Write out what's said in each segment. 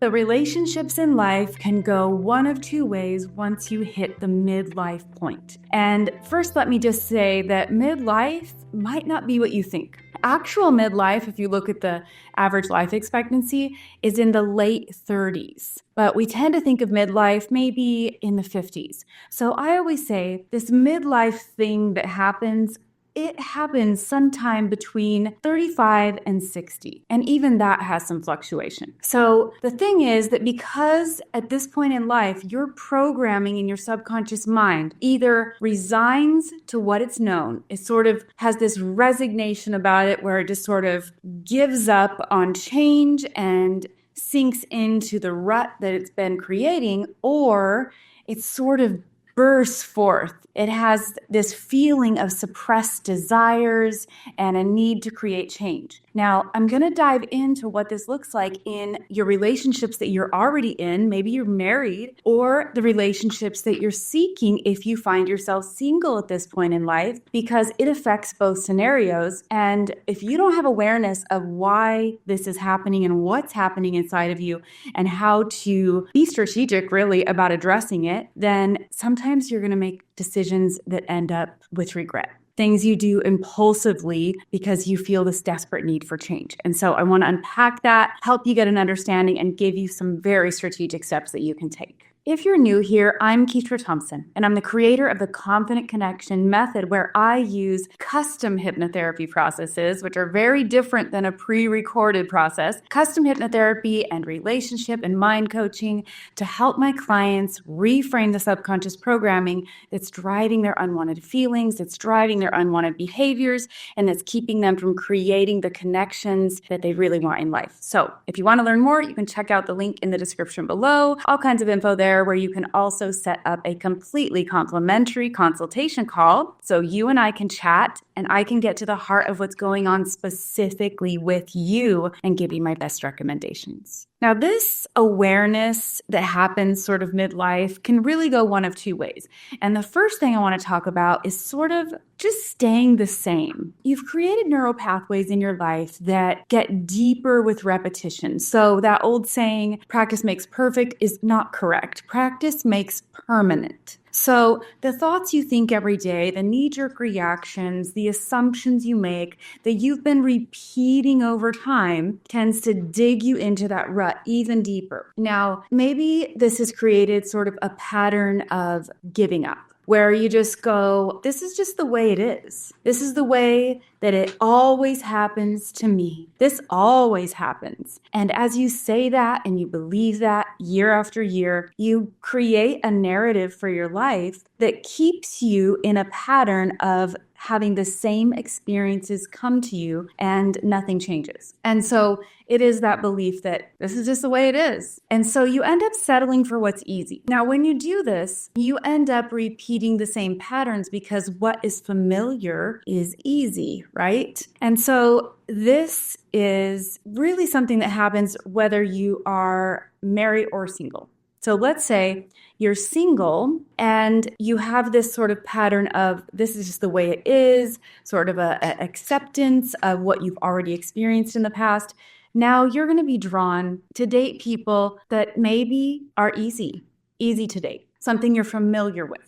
The relationships in life can go one of two ways once you hit the midlife point. And first, let me just say that midlife might not be what you think. Actual midlife, if you look at the average life expectancy, is in the late 30s. But we tend to think of midlife maybe in the 50s. So I always say this midlife thing that happens, it happens sometime between 35 and 60. And even that has some fluctuation. So the thing is that because at this point in life, your programming in your subconscious mind either resigns to what it's known, it sort of has this resignation about it where it just sort of gives up on change and sinks into the rut that it's been creating, or it sort of bursts forth. It has this feeling of suppressed desires and a need to create change. Now, I'm going to dive into what this looks like in your relationships that you're already in. Maybe you're married, or the relationships that you're seeking if you find yourself single at this point in life, because it affects both scenarios. And if you don't have awareness of why this is happening and what's happening inside of you and how to be strategic really about addressing it, then sometimes you're going to make decisions that end up with regret. Things you do impulsively because you feel this desperate need for change. And so I want to unpack that, help you get an understanding, and give you some very strategic steps that you can take. If you're new here, I'm Ketra Thompson, and I'm the creator of the Confident Connection method, where I use custom hypnotherapy processes, which are very different than a pre-recorded process, custom hypnotherapy and relationship and mind coaching to help my clients reframe the subconscious programming that's driving their unwanted feelings, that's driving their unwanted behaviors, and that's keeping them from creating the connections that they really want in life. So if you want to learn more, you can check out the link in the description below. All kinds of info there, where you can also set up a completely complimentary consultation call so you and I can chat and I can get to the heart of what's going on specifically with you and give you my best recommendations. Now, this awareness that happens sort of midlife can really go one of two ways. And the first thing I want to talk about is sort of just staying the same. You've created neural pathways in your life that get deeper with repetition. So that old saying, practice makes perfect, is not correct. Practice makes permanent. So the thoughts you think every day, the knee-jerk reactions, the assumptions you make that you've been repeating over time tends to dig you into that rut even deeper. Now, maybe this has created sort of a pattern of giving up, where you just go, this is just the way it is. This is the way that it always happens to me. This always happens. And as you say that and you believe that year after year, you create a narrative for your life that keeps you in a pattern of having the same experiences come to you and nothing changes. And so it is that belief that this is just the way it is. And so you end up settling for what's easy. Now, when you do this, you end up repeating the same patterns because what is familiar is easy, right? And so this is really something that happens whether you are married or single. So let's say you're single and you have this sort of pattern of this is just the way it is, sort of a acceptance of what you've already experienced in the past. Now you're going to be drawn to date people that maybe are easy to date, something you're familiar with.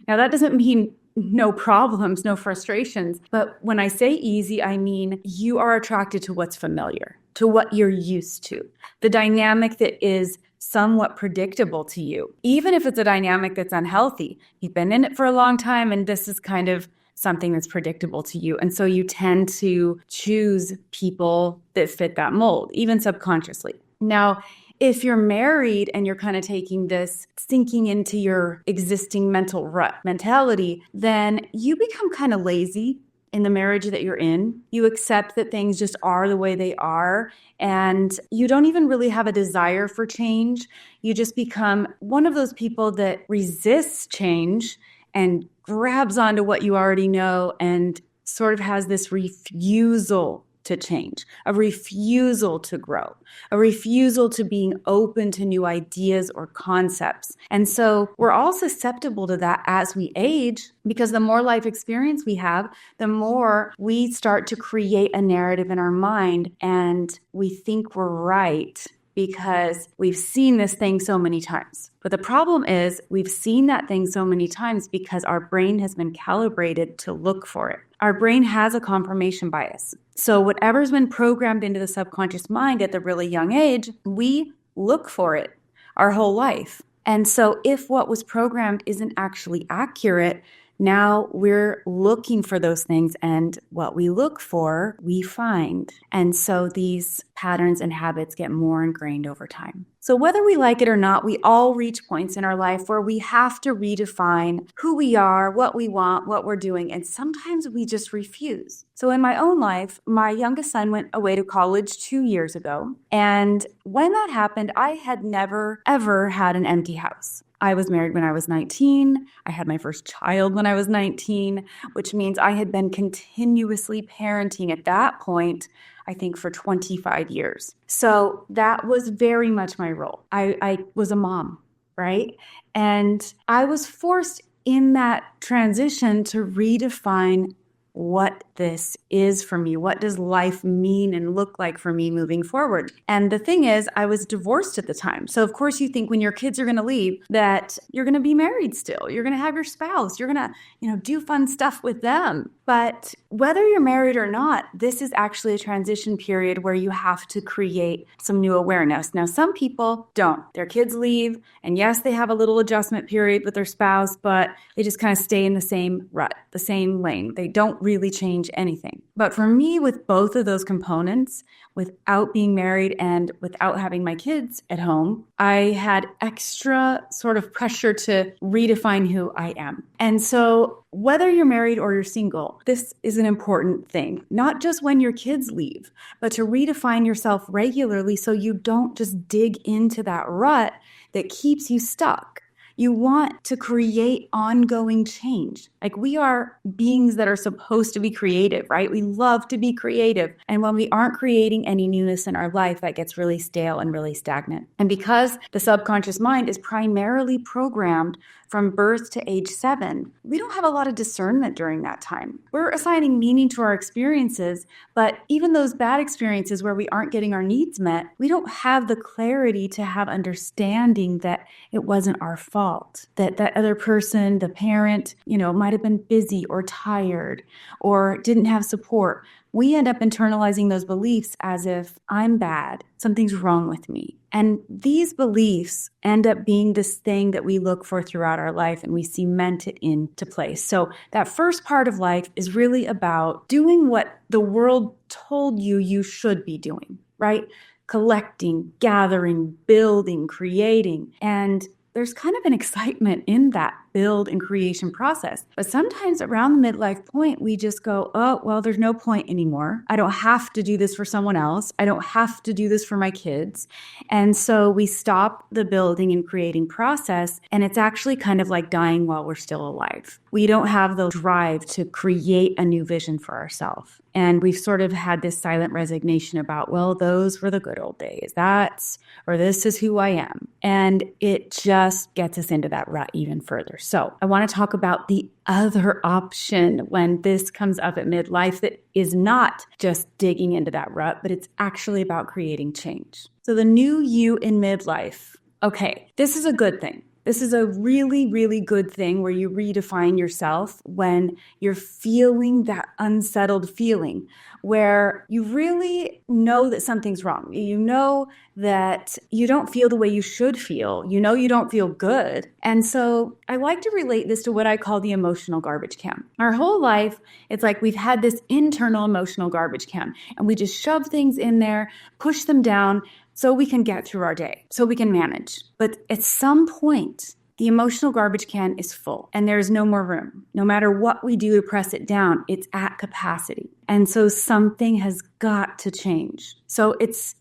Now that doesn't mean no problems, no frustrations, but when I say easy, I mean you are attracted to what's familiar, to what you're used to, the dynamic that is somewhat predictable to you, even if it's a dynamic that's unhealthy. You've been in it for a long time, and this is kind of something that's predictable to you. And so you tend to choose people that fit that mold, even subconsciously. Now, if you're married and you're kind of taking this sinking into your existing mental rut mentality, then you become kind of lazy in the marriage that you're in. You accept that things just are the way they are, and you don't even really have a desire for change. You just become one of those people that resists change and grabs onto what you already know and sort of has this refusal to change, a refusal to grow, a refusal to being open to new ideas or concepts. And so we're all susceptible to that as we age, because the more life experience we have, the more we start to create a narrative in our mind and we think we're right because we've seen this thing so many times. But the problem is we've seen that thing so many times because our brain has been calibrated to look for it. Our brain has a confirmation bias. So whatever's been programmed into the subconscious mind at the really young age, we look for it our whole life. And so if what was programmed isn't actually accurate, now we're looking for those things, and what we look for, we find. And so these patterns and habits get more ingrained over time. So whether we like it or not, we all reach points in our life where we have to redefine who we are, what we want, what we're doing, and sometimes we just refuse. So in my own life, my youngest son went away to college 2 years ago. And when that happened, I had never, ever had an empty house. I was married when I was 19. I had my first child when I was 19, which means I had been continuously parenting at that point, I think, for 25 years. So that was very much my role. I was a mom, right? And I was forced in that transition to redefine what this is for me. What does life mean and look like for me moving forward? And the thing is, I was divorced at the time. So of course you think when your kids are going to leave that you're going to be married still. You're going to have your spouse. You're going to, do fun stuff with them. But whether you're married or not, this is actually a transition period where you have to create some new awareness. Now, some people don't. Their kids leave, and yes, they have a little adjustment period with their spouse, but they just kind of stay in the same rut, the same lane. They don't really change anything. But for me, with both of those components, without being married and without having my kids at home, I had extra sort of pressure to redefine who I am. And so whether you're married or you're single, this is an important thing, not just when your kids leave, but to redefine yourself regularly so you don't just dig into that rut that keeps you stuck. You want to create ongoing change. Like, we are beings that are supposed to be creative, right? We love to be creative. And when we aren't creating any newness in our life, that gets really stale and really stagnant. And because the subconscious mind is primarily programmed from birth to age 7, we don't have a lot of discernment during that time. We're assigning meaning to our experiences, but even those bad experiences where we aren't getting our needs met, we don't have the clarity to have understanding that it wasn't our fault, that that other person, the parent, might have been busy or tired or didn't have support. We end up internalizing those beliefs as if I'm bad, something's wrong with me. And these beliefs end up being this thing that we look for throughout our life, and we cement it into place. So that first part of life is really about doing what the world told you should be doing, right? Collecting, gathering, building, creating. And there's kind of an excitement in that build and creation process. But sometimes around the midlife point, we just go, oh, well, there's no point anymore. I don't have to do this for someone else. I don't have to do this for my kids. And so we stop the building and creating process, and it's actually kind of like dying while we're still alive. We don't have the drive to create a new vision for ourselves. And we've sort of had this silent resignation about, well, those were the good old days. This is who I am. And it just gets us into that rut even further. So I want to talk about the other option when this comes up at midlife that is not just digging into that rut, but it's actually about creating change. So the new you in midlife. Okay, this is a good thing. This is a really, really good thing where you redefine yourself when you're feeling that unsettled feeling, where you really know that something's wrong. You know that you don't feel the way you should feel. You know you don't feel good. And so I like to relate this to what I call the emotional garbage can. Our whole life, it's like we've had this internal emotional garbage can, and we just shove things in there, push them down, so we can get through our day, so we can manage. But at some point, the emotional garbage can is full and there's no more room. No matter what we do to press it down, it's at capacity. And so something has got to change. So it's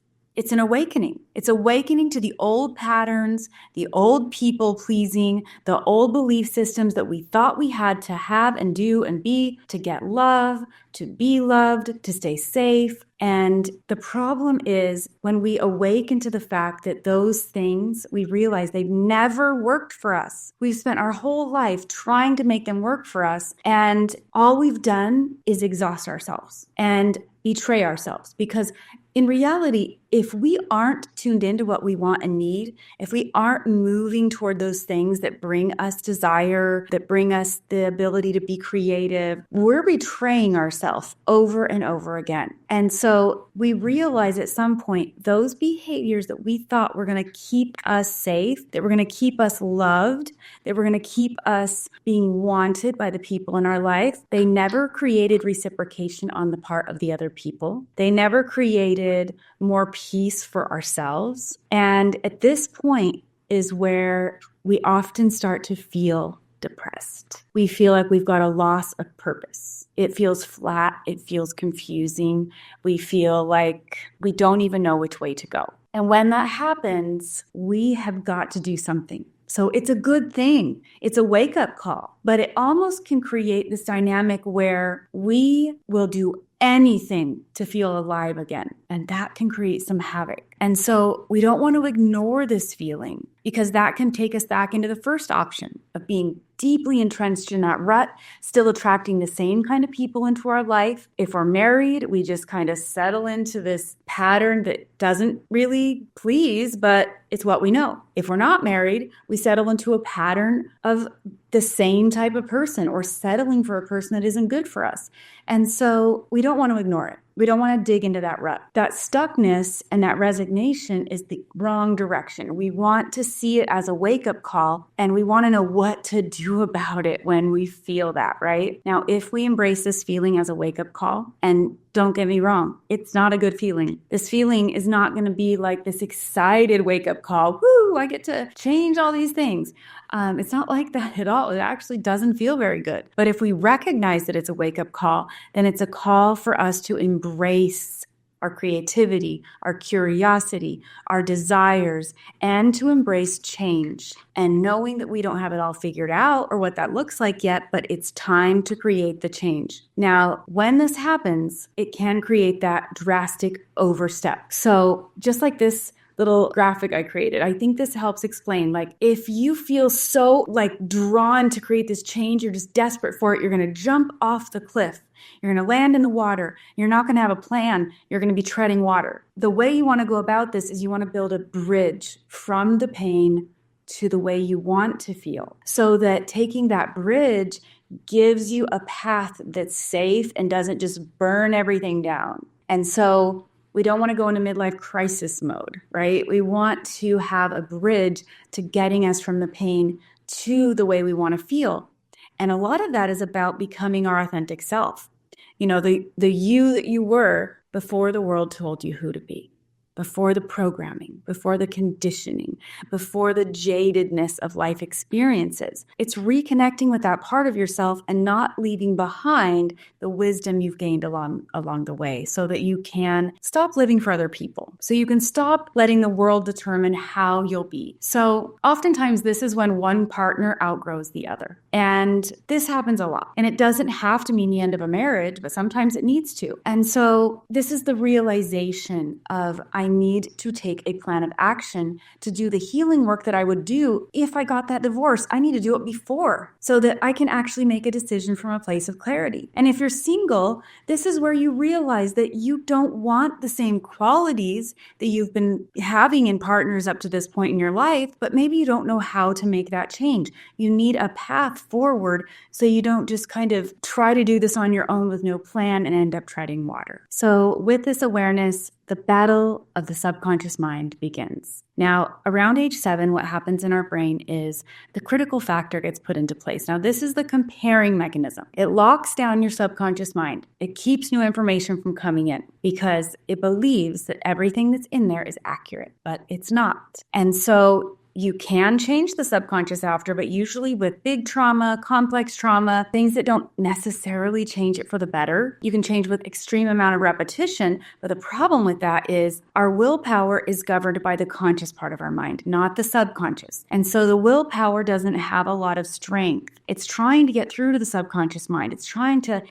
an awakening. It's awakening to the old patterns, the old people pleasing, the old belief systems that we thought we had to have and do and be to get love, to be loved, to stay safe. And the problem is when we awaken to the fact that those things, we realize they've never worked for us. We've spent our whole life trying to make them work for us. And all we've done is exhaust ourselves and betray ourselves, because in reality, if we aren't tuned into what we want and need, if we aren't moving toward those things that bring us desire, that bring us the ability to be creative, we're betraying ourselves over and over again. And so we realize at some point, those behaviors that we thought were going to keep us safe, that were going to keep us loved, that were going to keep us being wanted by the people in our life, they never created reciprocation on the part of the other people. They never created more peace for ourselves. And at this point is where we often start to feel depressed. We feel like we've got a loss of purpose. It feels flat. It feels confusing. We feel like we don't even know which way to go. And when that happens, we have got to do something. So it's a good thing. It's a wake-up call, but it almost can create this dynamic where we will do anything to feel alive again. And that can create some havoc. And so we don't want to ignore this feeling because that can take us back into the first option of being deeply entrenched in that rut, still attracting the same kind of people into our life. If we're married, we just kind of settle into this pattern that doesn't really please, but it's what we know. If we're not married, we settle into a pattern of the same type of person or settling for a person that isn't good for us. And so we don't want to ignore it. We don't want to dig into that rut. That stuckness and that resignation is the wrong direction. We want to see it as a wake-up call, and we want to know what to do about it when we feel that, right? Now, if we embrace this feeling as a wake-up call, and don't get me wrong, it's not a good feeling. This feeling is not going to be like this excited wake-up call. Woo, I get to change all these things. It's not like that at all. It actually doesn't feel very good. But if we recognize that it's a wake-up call, then it's a call for us to embrace our creativity, our curiosity, our desires, and to embrace change. And knowing that we don't have it all figured out or what that looks like yet, but it's time to create the change. Now, when this happens, it can create that drastic overstep. So just like this little graphic I created, I think this helps explain, like, if you feel so drawn to create this change, you're just desperate for it, you're going to jump off the cliff. You're going to land in the water. You're not going to have a plan. You're going to be treading water. The way you want to go about this is you want to build a bridge from the pain to the way you want to feel, so that taking that bridge gives you a path that's safe and doesn't just burn everything down. And so we don't want to go into midlife crisis mode, right? We want to have a bridge to getting us from the pain to the way we want to feel. And a lot of that is about becoming our authentic self. You know, the you that you were before the world told you who to be, before the programming, before the conditioning, before the jadedness of life experiences. It's reconnecting with that part of yourself and not leaving behind the wisdom you've gained along the way, so that you can stop living for other people, so you can stop letting the world determine how you'll be. So oftentimes this is when one partner outgrows the other. And this happens a lot. And it doesn't have to mean the end of a marriage, but sometimes it needs to. And so this is the realization of, I need to take a plan of action to do the healing work that I would do if I got that divorce. I need to do it before, so that I can actually make a decision from a place of clarity. And if you're single, this is where you realize that you don't want the same qualities that you've been having in partners up to this point in your life, but maybe you don't know how to make that change. You need a path forward, so you don't just kind of try to do this on your own with no plan and end up treading water. So with this awareness, the battle of the subconscious mind begins. Now, around age 7, what happens in our brain is the critical factor gets put into place. Now, this is the comparing mechanism. It locks down your subconscious mind. It keeps new information from coming in because it believes that everything that's in there is accurate, but it's not. And so you can change the subconscious after, but usually with big trauma, complex trauma, things that don't necessarily change it for the better. You can change with extreme amount of repetition, but the problem with that is our willpower is governed by the conscious part of our mind, not the subconscious. And so the willpower doesn't have a lot of strength. It's trying to get through to the subconscious mind. It's trying to,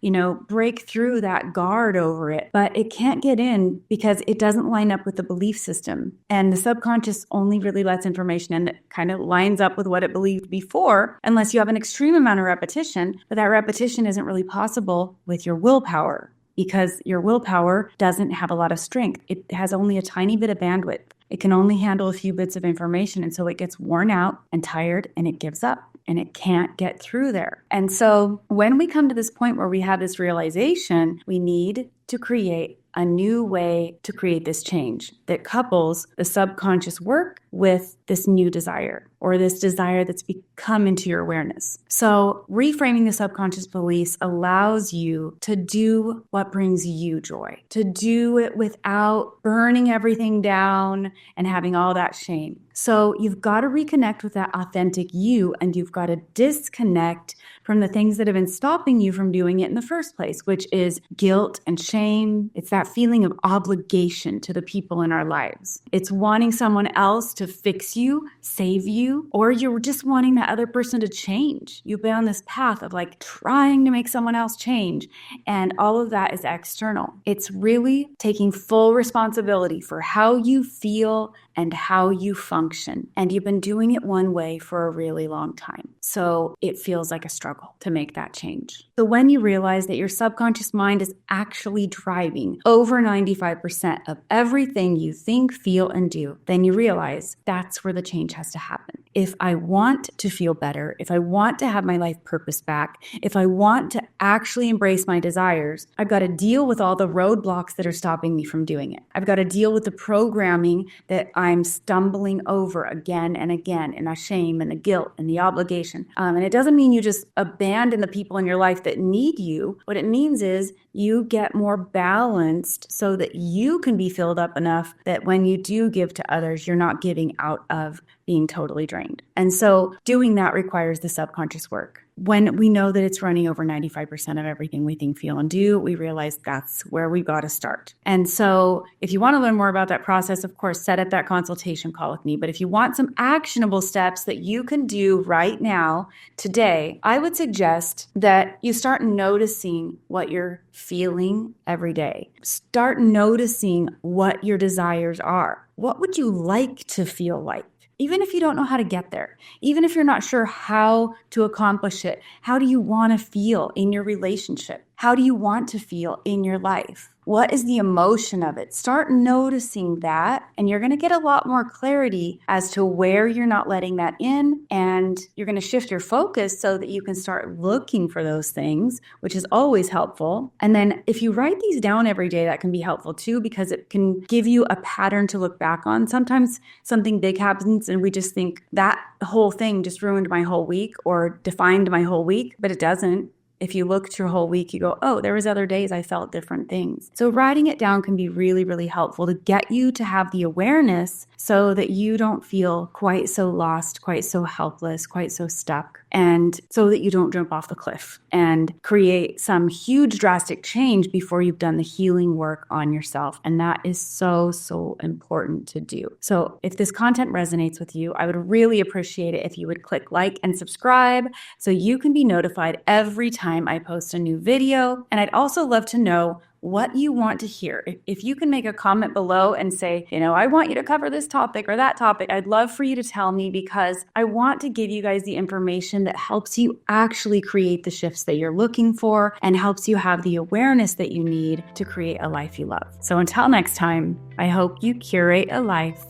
break through that guard over it, but it can't get in because it doesn't line up with the belief system. And the subconscious only really lets information in that kind of lines up with what it believed before, unless you have an extreme amount of repetition, but that repetition isn't really possible with your willpower. because your willpower doesn't have a lot of strength. It has only a tiny bit of bandwidth. It can only handle a few bits of information, and so it gets worn out and tired and it gives up and it can't get through there. And so when we come to this point where we have this realization, we need to create a new way to create this change that couples the subconscious work with this new desire, or this desire that's become into your awareness. So reframing the subconscious beliefs allows you to do what brings you joy, to do it without burning everything down and having all that shame. So you've got to reconnect with that authentic you, and you've got to disconnect from the things that have been stopping you from doing it in the first place, which is guilt and shame. It's that feeling of obligation to the people in our lives. It's wanting someone else to fix you, save you, or you're just wanting that other person to change. You've been on this path of like trying to make someone else change, and all of that is external. It's really taking full responsibility for how you feel and how you function. And you've been doing it one way for a really long time. So it feels like a struggle to make that change. So when you realize that your subconscious mind is actually driving over 95% of everything you think, feel, and do, then you realize that's where the change has to happen. If I want to feel better, if I want to have my life purpose back, if I want to actually embrace my desires, I've got to deal with all the roadblocks that are stopping me from doing it. I've got to deal with the programming that I'm stumbling over again and again, and the shame and the guilt and the obligation. And it doesn't mean you just abandon the people in your life that need you. What it means is you get more balanced so that you can be filled up enough that when you do give to others, you're not giving out of being totally drained. And so doing that requires the subconscious work. When we know that it's running over 95% of everything we think, feel, and do, we realize that's where we've got to start. And so if you want to learn more about that process, of course, set up that consultation call with me. But if you want some actionable steps that you can do right now, today, I would suggest that you start noticing what you're feeling every day. Start noticing what your desires are. What would you like to feel like? Even if you don't know how to get there, even if you're not sure how to accomplish it, how do you want to feel in your relationship? How do you want to feel in your life? What is the emotion of it? Start noticing that, and you're going to get a lot more clarity as to where you're not letting that in, and you're going to shift your focus so that you can start looking for those things, which is always helpful. And then if you write these down every day, that can be helpful too, because it can give you a pattern to look back on. Sometimes something big happens and we just think that whole thing just ruined my whole week or defined my whole week, but it doesn't. If you looked your whole week, you go, oh, there was other days I felt different things. So writing it down can be really, really helpful to get you to have the awareness so that you don't feel quite so lost, quite so helpless, quite so stuck, and so that you don't jump off the cliff and create some huge drastic change before you've done the healing work on yourself. And that is so, so important to do. So if this content resonates with you, I would really appreciate it if you would click like and subscribe so you can be notified every time I post a new video. And I'd also love to know what you want to hear. If you can make a comment below and say, I want you to cover this topic or that topic, I'd love for you to tell me, because I want to give you guys the information that helps you actually create the shifts that you're looking for and helps you have the awareness that you need to create a life you love. So until next time, I hope you curate a life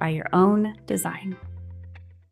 by your own design.